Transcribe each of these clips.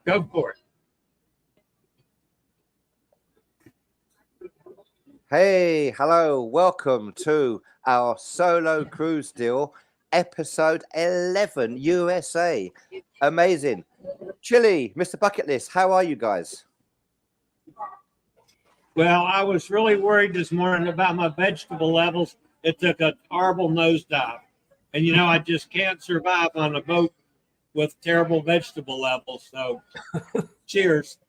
Go for it. Hey, hello, welcome to our solo cruise deal, episode 11, USA. Amazing. Chile, Mr. Bucket List, how are you guys? Well, I was really worried this morning about my vegetable levels. It took a horrible nosedive. And, you know, I just can't survive on a boat with terrible vegetable levels. So, cheers.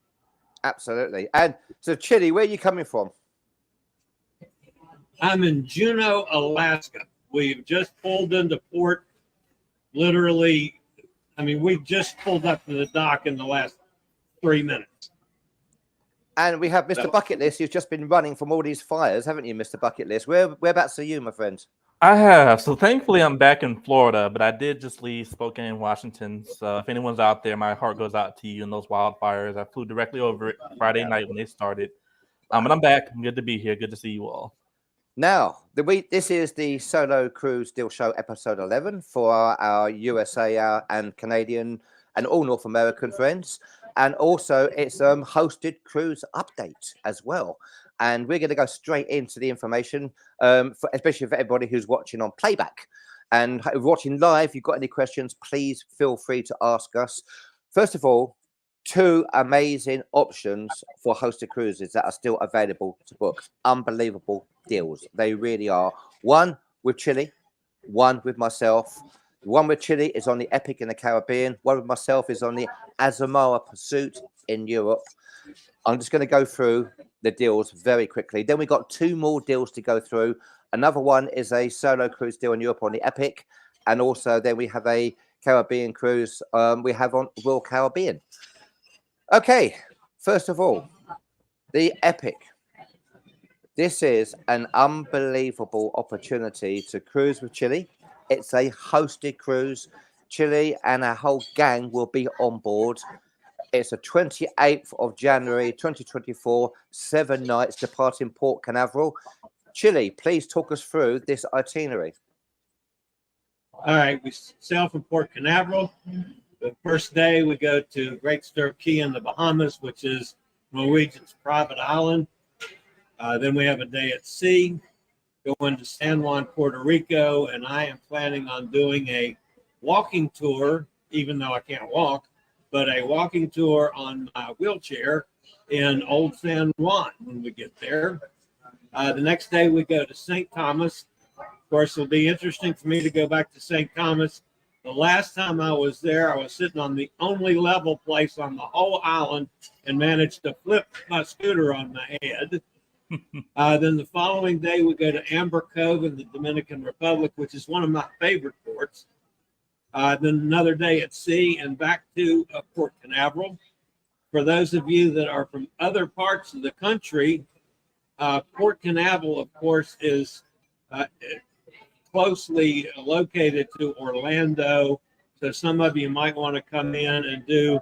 Absolutely. And so, Chile, where are you coming from? I'm in Juneau, Alaska. We've just pulled into port. Literally, I mean, we just pulled up to the dock in the last 3 minutes. And we have Mr. Bucket List. You've just been running from all these fires, haven't you, Mr. Bucket List? Whereabouts are you, my friend? I have. So thankfully, I'm back in Florida, but I did just leave Spokane, Washington. So if anyone's out there, my heart goes out to you in those wildfires. I flew directly over it Friday night when they started. But I'm back. I'm good to be here. Good to see you all. Now, this is the Solo Cruise Deal Show episode 11 for our USA and Canadian and all North American friends. And also it's hosted cruise update as well. And we're going to go straight into the information, especially for everybody who's watching on playback. And watching live, if you've got any questions, please feel free to ask us. First of all, 2 amazing options for hosted cruises that are still available to book. Unbelievable deals. They really are. One with Chile, one with myself. The one with Chile is on the Epic in the Caribbean. One with myself is on the Azamara Pursuit in Europe. I'm just going to go through the deals very quickly. Then we've got 2 more deals to go through. Another one is a solo cruise deal in Europe on the Epic. And also then we have a Caribbean cruise we have on Royal Caribbean. Okay, first of all, the Epic. This is an unbelievable opportunity to cruise with Chile. It's a hosted cruise. Chile and our whole gang will be on board. It's the 28th of January, 2024, 7 nights departing Port Canaveral. Chile, please talk us through this itinerary. All right, we sail from Port Canaveral. The first day we go to Great Stirrup Cay in the Bahamas, which is Norwegian's private island. Then we have a day at sea, go into San Juan, Puerto Rico, and I am planning on doing a walking tour, even though I can't walk, but a walking tour on my wheelchair in Old San Juan when we get there. The next day we go to St. Thomas. Of course, it'll be interesting for me to go back to St. Thomas. The last time I was there, I was sitting on the only level place on the whole island and managed to flip my scooter on my head. Then the following day, we go to Amber Cove in the Dominican Republic, which is one of my favorite ports. Then another day at sea and back to Port Canaveral. For those of you that are from other parts of the country, Port Canaveral, of course, is closely located to Orlando. So some of you might want to come in and do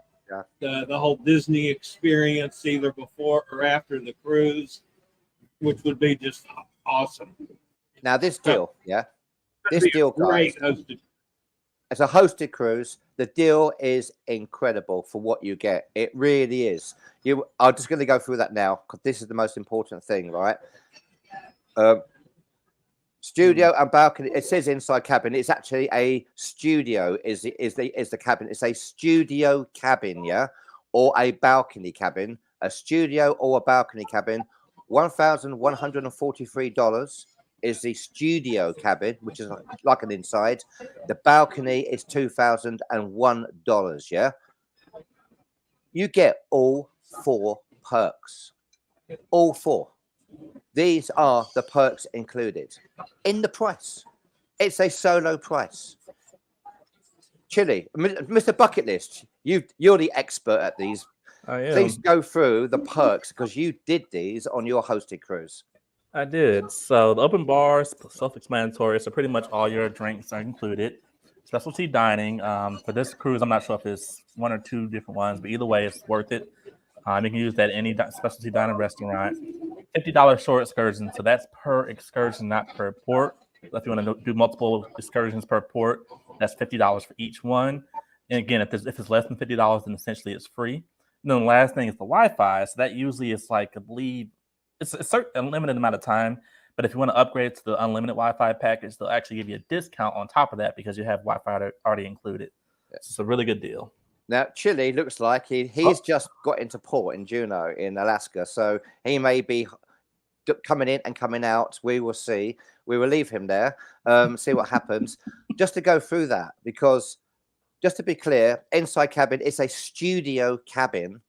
the whole Disney experience either before or after the cruise, which would be just awesome. Now this deal, this deal, guys, it's a hosted cruise. The deal is incredible for what you get. It really is. I'm just going to go through that now because this is the most important thing, right? Studio and balcony. It says inside cabin. It's actually a studio. Is the cabin? It's a studio cabin, or a balcony cabin. A studio or a balcony cabin. $1,143 is the studio cabin, which is like an inside. The balcony is $2,001. Yeah, you get all 4 perks. All 4. These are the perks included in the price. It's a solo price. Chile, Mr. Bucket List, you're the expert at these. I am. Please go through the perks because you did these on your hosted cruise. I did. So the open bar is self-explanatory. So pretty much all your drinks are included. Specialty dining. For this cruise, I'm not sure if it's 1 or 2 different ones, but either way, it's worth it. You can use that at any specialty dining restaurant. $50 shore excursion. So that's per excursion, not per port. So if you want to do multiple excursions per port, that's $50 for each one. And again, if it's less than $50, then essentially it's free. And then the last thing is the Wi-Fi. So that usually is like, I believe, it's a certain unlimited amount of time. But if you want to upgrade to the unlimited Wi-Fi package, they'll actually give you a discount on top of that because you have Wi-Fi already included. So it's a really good deal. Now, Chile looks like he's just got into port in Juneau in Alaska. So he may be coming in and coming out. We will see. We will leave him there, see what happens. Just to go through that, because just to be clear, inside cabin is a studio cabin,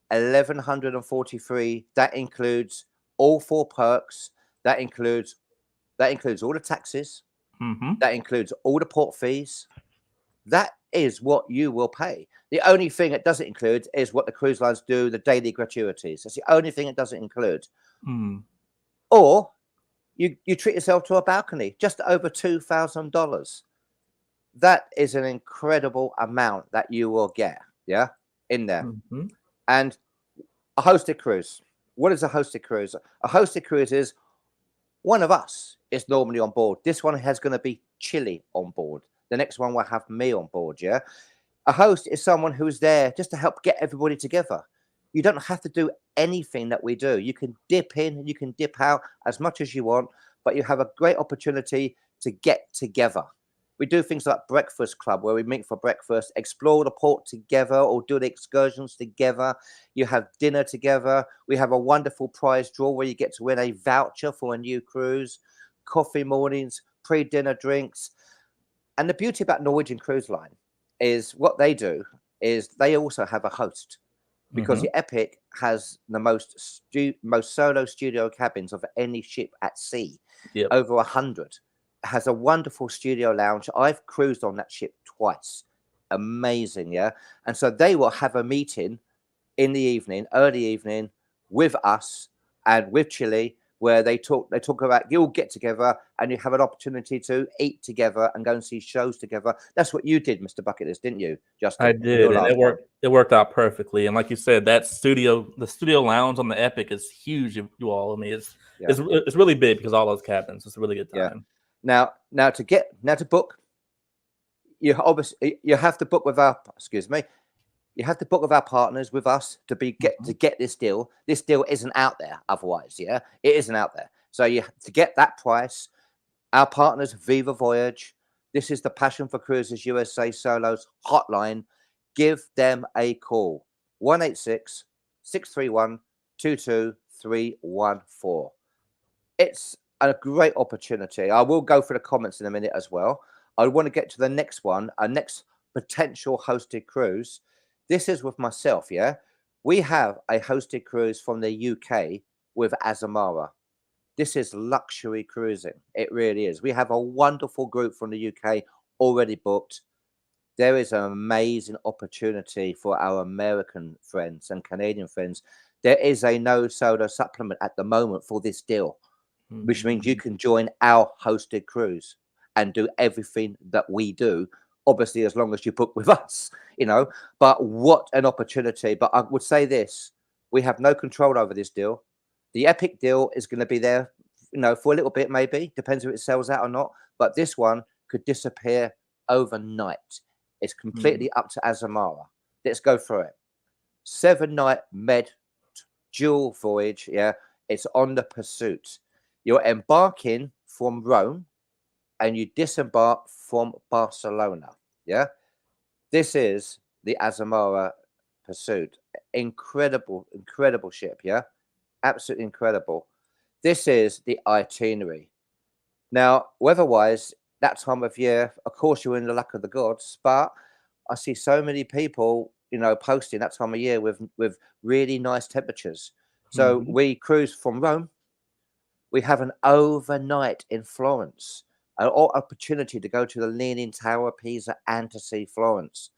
1,143. That includes all 4 perks. That includes all the taxes. Mm-hmm. That includes all the port fees. That is what you will pay. The only thing it doesn't include is what the cruise lines do, the daily gratuities. That's the only thing it doesn't include. Mm. Or you treat yourself to a balcony, just over $2,000. That is an incredible amount that you will get, in there. Mm-hmm. And a hosted cruise. What is a hosted cruise? A hosted cruise is one of us is normally on board. This one has going to be Chile on board. The next one will have me on board, A host is someone who is there just to help get everybody together. You don't have to do anything that we do. You can dip in and you can dip out as much as you want, but you have a great opportunity to get together. We do things like breakfast club where we meet for breakfast, explore the port together or do the excursions together. You have dinner together. We have a wonderful prize draw where you get to win a voucher for a new cruise, coffee mornings, pre-dinner drinks. And the beauty about Norwegian Cruise Line is what they do is they also have a host, because the Epic has the most solo studio cabins of any ship at sea, over 100. Has a wonderful studio lounge. I've cruised on that ship twice. Amazing, And so they will have a meeting in the evening, early evening, with us and with Chile, where they talk about, you'll get together and you have an opportunity to eat together and go and see shows together. That's what you did, Mr. Bucket List, didn't you, Justin? I did, and it worked out perfectly. And like you said, the studio lounge on the Epic is huge. You all, I mean, it's really big because all those cabins. It's a really good time. Now to book, you have to book with our you have to book with our partners, with us, to get this deal. This deal isn't out there otherwise, it isn't out there. So you have to get that price. Our partners, Viva Voyage. This is the Passion for Cruises USA Solos hotline. Give them a call. 1-866-631-22314. It's a great opportunity. I will go for the comments in a minute as well. I want to get to the next one, our next potential hosted cruise. This is with myself, We have a hosted cruise from the UK with Azamara. This is luxury cruising. It really is. We have a wonderful group from the UK already booked. There is an amazing opportunity for our American friends and Canadian friends. There is a no solo supplement at the moment for this deal, which means you can join our hosted cruise and do everything that we do. Obviously, as long as you book with us, but what an opportunity. But I would say this, we have no control over this deal. The Epic deal is going to be there, for a little bit, maybe, depends if it sells out or not. But this one could disappear overnight. It's completely up to Azamara. Let's go through it. 7-night med dual voyage. It's on the Pursuit. You're embarking from Rome and you disembark from Barcelona. This is the Azamara Pursuit. Incredible ship. Absolutely incredible. This is the itinerary. Now, weather-wise, that time of year, of course, you're in the luck of the gods, but I see so many people, posting that time of year with really nice temperatures. So we cruise from Rome. We have an overnight in Florence, an opportunity to go to the Leaning Tower, Pisa, and to see Florence.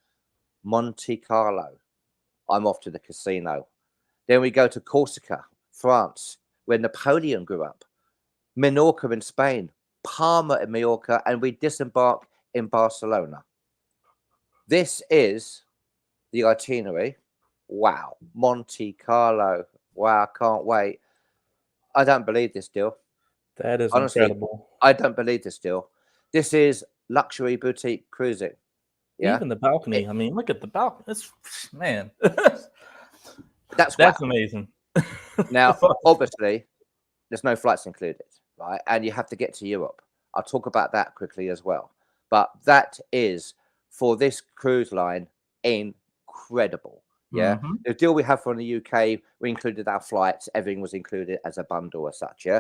Monte Carlo. I'm off to the casino. Then we go to Corsica, France, where Napoleon grew up. Menorca in Spain, Palma in Mallorca, and we disembark in Barcelona. This is the itinerary. Wow. Monte Carlo. Wow, I can't wait. I don't believe this deal. That is honestly incredible. I don't believe this deal. This is luxury boutique cruising. Yeah, Even the balcony. I mean, look at the balcony. It's man. that's That's wow. amazing. Now, obviously, there's no flights included, right? And you have to get to Europe. I'll talk about that quickly as well. But that is for this cruise line incredible. Yeah. Mhm. The deal we have from the UK, we included our flights, everything was included as a bundle as such. Yeah.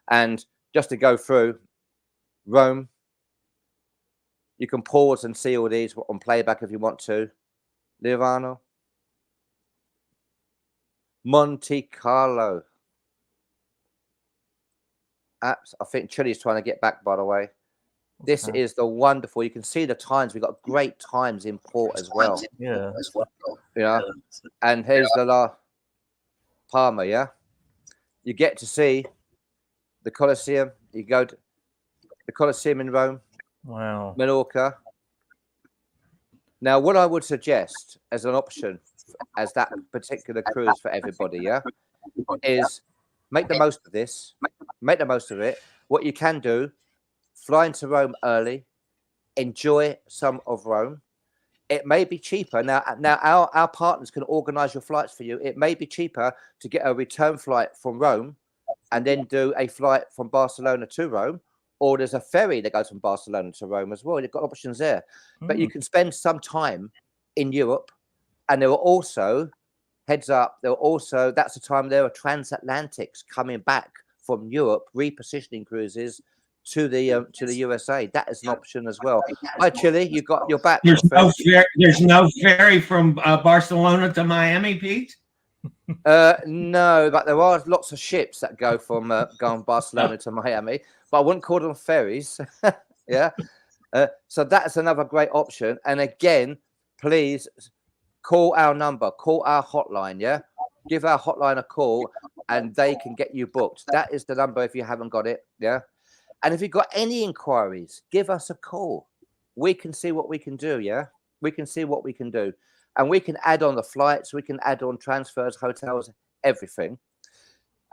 And just to go through Rome, you can pause and see all these on playback if you want to. Lirano, Monte Carlo. I think Chile's trying to get back, by the way. This Okay. is the wonderful. You can see the times. We've got great times in port as well. Yeah. Yeah. And here's the La Palma. Yeah. You get to see the Colosseum. You go to the Colosseum in Rome, Wow. Menorca. Now, what I would suggest as an option, as that particular cruise for everybody, yeah, is make the most of this. Make the most of it. What you can do, fly into Rome early, enjoy some of Rome. It may be cheaper now. Our partners can organise your flights for you. It may be cheaper to get a return flight from Rome, and then do a flight from Barcelona to Rome, or there's a ferry that goes from Barcelona to Rome as well. You've got options there, but you can spend some time in Europe, and there are also heads up. There are also that's the time there are transatlantics coming back from Europe, repositioning cruises to the USA. That is an option as well. Hi, Chile, you got your back. There's no ferry from Barcelona to Miami, Pete. No, but there are lots of ships that go from Barcelona to Miami, but I wouldn't call them ferries. Yeah. So that's another great option. And again, please call our number, call our hotline. Yeah. Give our hotline a call and they can get you booked. That is the number if you haven't got it. Yeah. And if you've got any inquiries, give us a call. We can see what we can do. Yeah. We can see what we can do. And we can add on the flights, we can add on transfers, hotels, everything.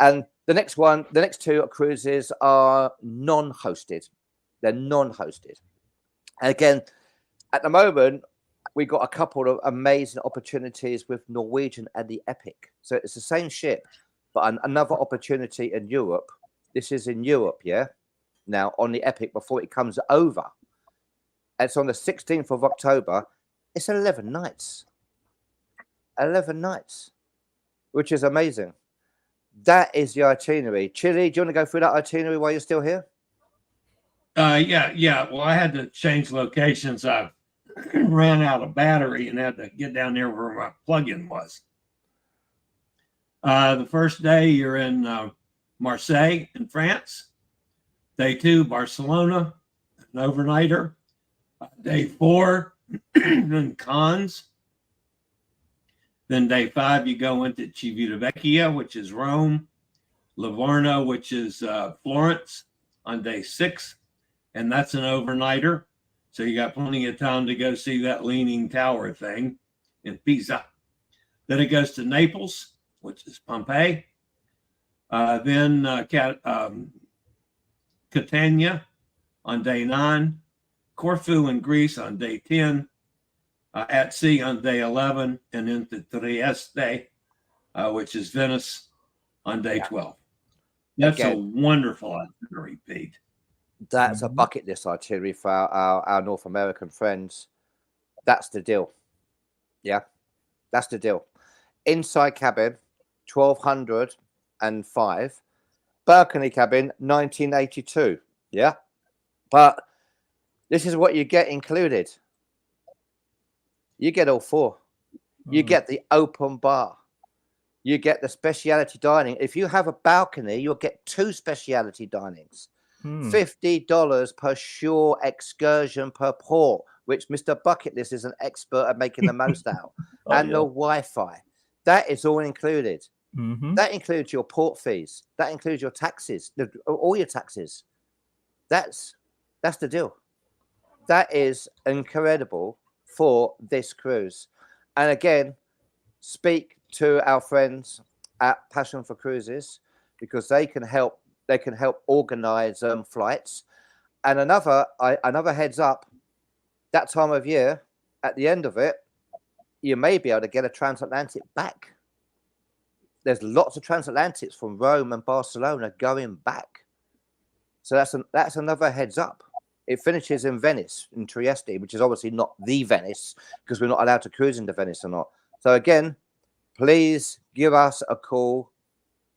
And the next two cruises are non-hosted. They're non-hosted. And again, at the moment, we've got a couple of amazing opportunities with Norwegian and the Epic. So it's the same ship, but another opportunity in Europe. This is in Europe, yeah? Now, on the Epic before it comes over. It's on the 16th of October. It's 11 nights. 11 nights, which is amazing. That is the itinerary. Chile, do you want to go through that itinerary while you're still here? Yeah. Well, I had to change locations. I ran out of battery and had to get down there where my plug-in was. The first day you're in Marseille in France. Day 2, Barcelona, an overnighter. Day 4, in Cannes. Then day 5, you go into Civitavecchia, which is Rome, Livorno, which is Florence, on day 6, and that's an overnighter. So you got plenty of time to go see that Leaning Tower thing in Pisa. Then it goes to Naples, which is Pompeii. Then Catania on day 9, Corfu in Greece on day 10. At sea on day 11, and into Trieste, which is Venice, on day 12. That's a wonderful itinerary, Pete. That's a bucket list itinerary for our North American friends. That's the deal. Yeah, that's the deal. Inside cabin, 1,205. Balcony cabin, 1982. Yeah, but this is what you get included. You get all 4. You get the open bar. You get the specialty dining. If you have a balcony, you'll get 2 specialty dinings. $50 per shore excursion per port, which Mr. Bucket List is an expert at making the most out. The Wi-Fi. That is all included. That includes your port fees. That includes your taxes, all your taxes. That's the deal. That is incredible for this cruise. And again, speak to our friends at Passion for Cruises because they can help organize flights. And another heads up, that time of year at the end of it, you may be able to get a transatlantic back. There's lots of transatlantics from Rome and Barcelona going back. So that's another heads up. It finishes in Venice, in Trieste, which is obviously not the Venice because we're not allowed to cruise into Venice or not. So again, please give us a call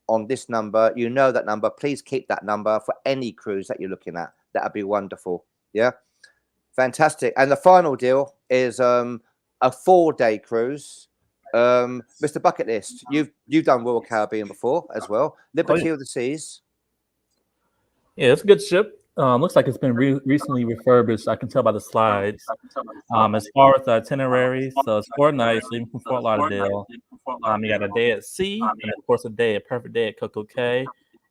on this number. You know that number. Please keep that number for any cruise that you're looking at. That'd be wonderful. Yeah, fantastic. And the final deal is a 4-day cruise. Mr. Bucket List, you've done Royal Caribbean before as well. Liberty of the Seas. Yeah, it's a good ship. Looks like it's been recently refurbished. I can tell by the slides. As far as the itinerary, so it's 4 nights leaving from Fort Lauderdale. You got a day at sea, and of course a perfect day at Coco Cay,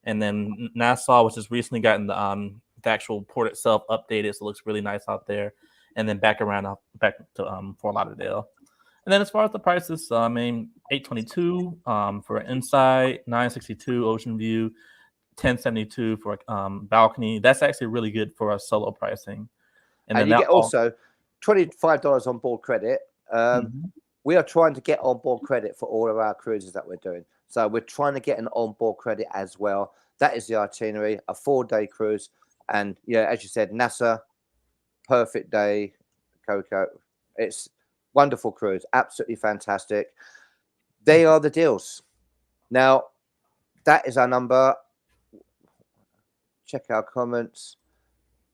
and then Nassau, which has recently gotten the actual port itself updated, so it looks really nice out there. And then back to Fort Lauderdale. And then as far as the prices, $822 for inside, $962 ocean view, $1072 for balcony. That's actually really good for a solo pricing. And then you get also $25 on board credit. We are trying to get on board credit for all of our cruises that we're doing. So we're trying to get an on board credit as well. That is the itinerary, a 4-day cruise. And yeah, as you said, NASA, perfect day, Coco. It's wonderful cruise, absolutely fantastic. They are the deals. Now, that is our number. Check our comments.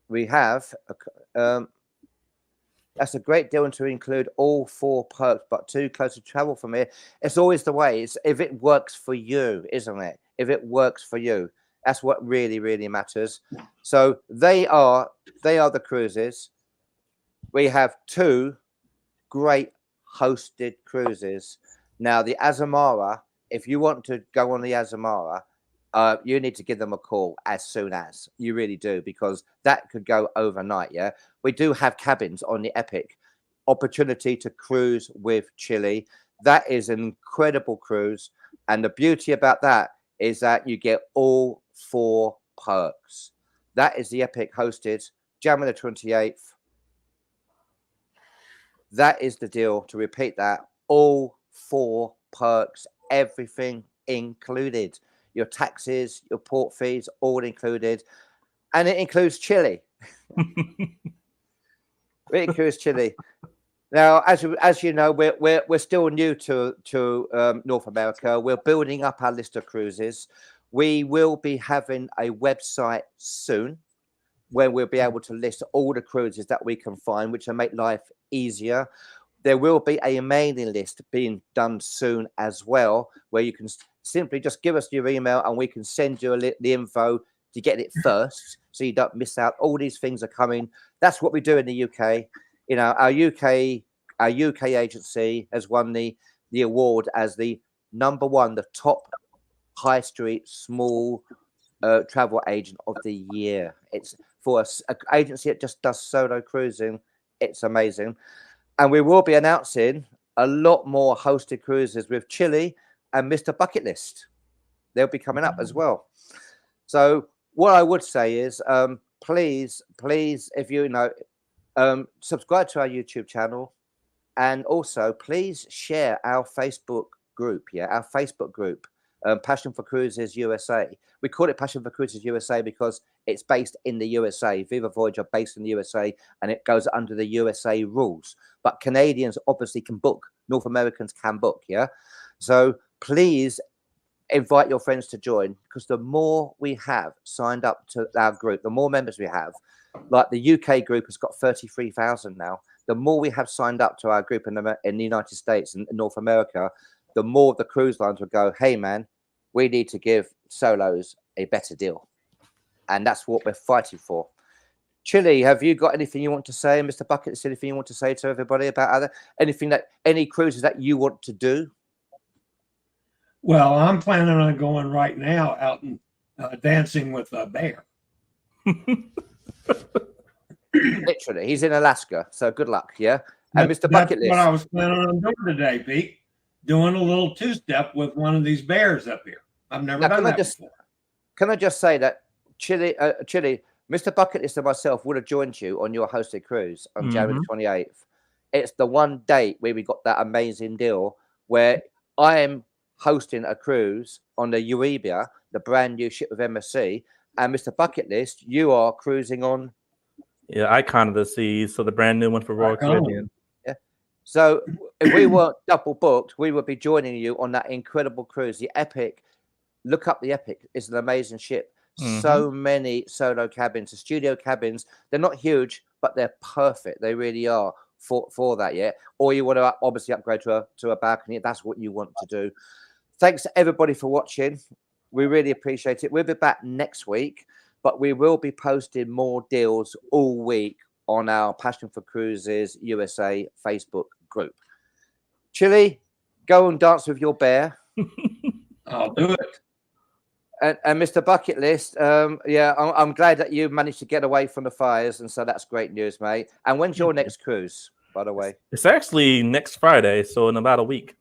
We have that's a great deal to include all 4 perks, but too close to travel from here. It's always the way. It's if it works for you, isn't it? If it works for you, that's what really, really matters. So they are the cruises. We have 2 great hosted cruises. Now the Azamara, if you want to go on the Azamara, you need to give them a call as soon as. You really do, because that could go overnight. Yeah, we do have cabins on the Epic. Opportunity to cruise with Chile. That is an incredible cruise, and the beauty about that is that you get all 4 perks. That is the Epic hosted January the 28th. That is the deal. To repeat that, all 4 perks, everything included. Your taxes, your port fees, all included. And it includes Chile. It includes Chile. Now, as you know, we're still new to North America. We're building up our list of cruises. We will be having a website soon where we'll be able to list all the cruises that we can find, which will make life easier. There will be a mailing list being done soon as well, where you can simply just give us your email and we can send you the info to get it first, so you don't miss out. All these things are coming. That's what we do in the UK. You know, our UK agency has won the award as the #1, the top high street small travel agent of the year. It's for an agency that just does solo cruising. It's amazing. And we will be announcing a lot more hosted cruises with Chile and Mr. Bucket List. They'll be coming up as well. So what I would say is, please, if you know, subscribe to our YouTube channel, and also please share our Facebook group. Yeah, our Facebook group, Passion for Cruises USA. We call it Passion for Cruises USA because it's based in the USA. Viva Voyage are based in the USA, and it goes under the USA rules. But Canadians obviously can book. North Americans can book. Yeah, so please invite your friends to join, because the more we have signed up to our group, the more members we have. Like the UK group has got 33,000 now. The more we have signed up to our group in the United States and North America, the more the cruise lines will go, hey man, we need to give solos a better deal. And that's what we're fighting for. Chile, have you got anything you want to say? Mr. Bucket, is there anything you want to say to everybody about any cruises that you want to do? Well, I'm planning on going right now out and dancing with a bear. Literally, he's in Alaska, so good luck. Yeah, and Mr. Bucket List. What I was planning on doing today, Pete. Doing a little 2-step with one of these bears up here. I've never done that before. Can I just say that Chile, Mr. Bucket List and myself would have joined you on your hosted cruise on January 28th. It's the one date where we got that amazing deal where I am hosting a cruise on the Euribia, the brand new ship of MSC, and Mr. Bucket List, you are cruising on. Yeah, Icon of the Seas. So the brand new one for Royal Icon. Caribbean. Yeah. So if we weren't double booked, we would be joining you on that incredible cruise, the Epic. Look up the Epic. It's an amazing ship. So many solo cabins, the studio cabins. They're not huge, but they're perfect. They really are for that. Yeah. Or you want to obviously upgrade to a balcony. That's what you want to do. Thanks to everybody for watching. We really appreciate it. We'll be back next week, but we will be posting more deals all week on our Passion for Cruises USA Facebook group. Chili, go and dance with your bear. I'll do it. And Mr. Bucket List, yeah, I'm glad that you managed to get away from the fires, and so that's great news, mate. And when's your next cruise, by the way? It's actually next Friday, so in about a week.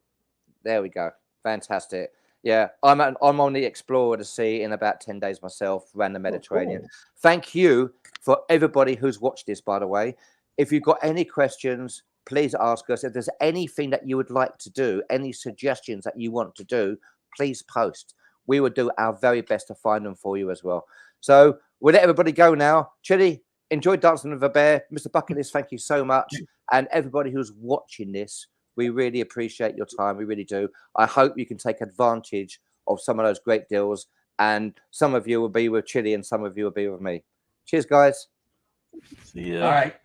There we go. Fantastic. Yeah, I'm on the Explorer to Sea in about 10 days myself, around the Mediterranean. Cool. Thank you for everybody who's watched this, by the way. If you've got any questions, please ask us. If there's anything that you would like to do, any suggestions that you want to do, please post. We will do our very best to find them for you as well. So we'll let everybody go now. Chili, enjoy dancing with a bear. Mr. Bucket List, thank you so much. And everybody who's watching this, we really appreciate your time. We really do. I hope you can take advantage of some of those great deals. And some of you will be with Chili and some of you will be with me. Cheers, guys. See ya. All right.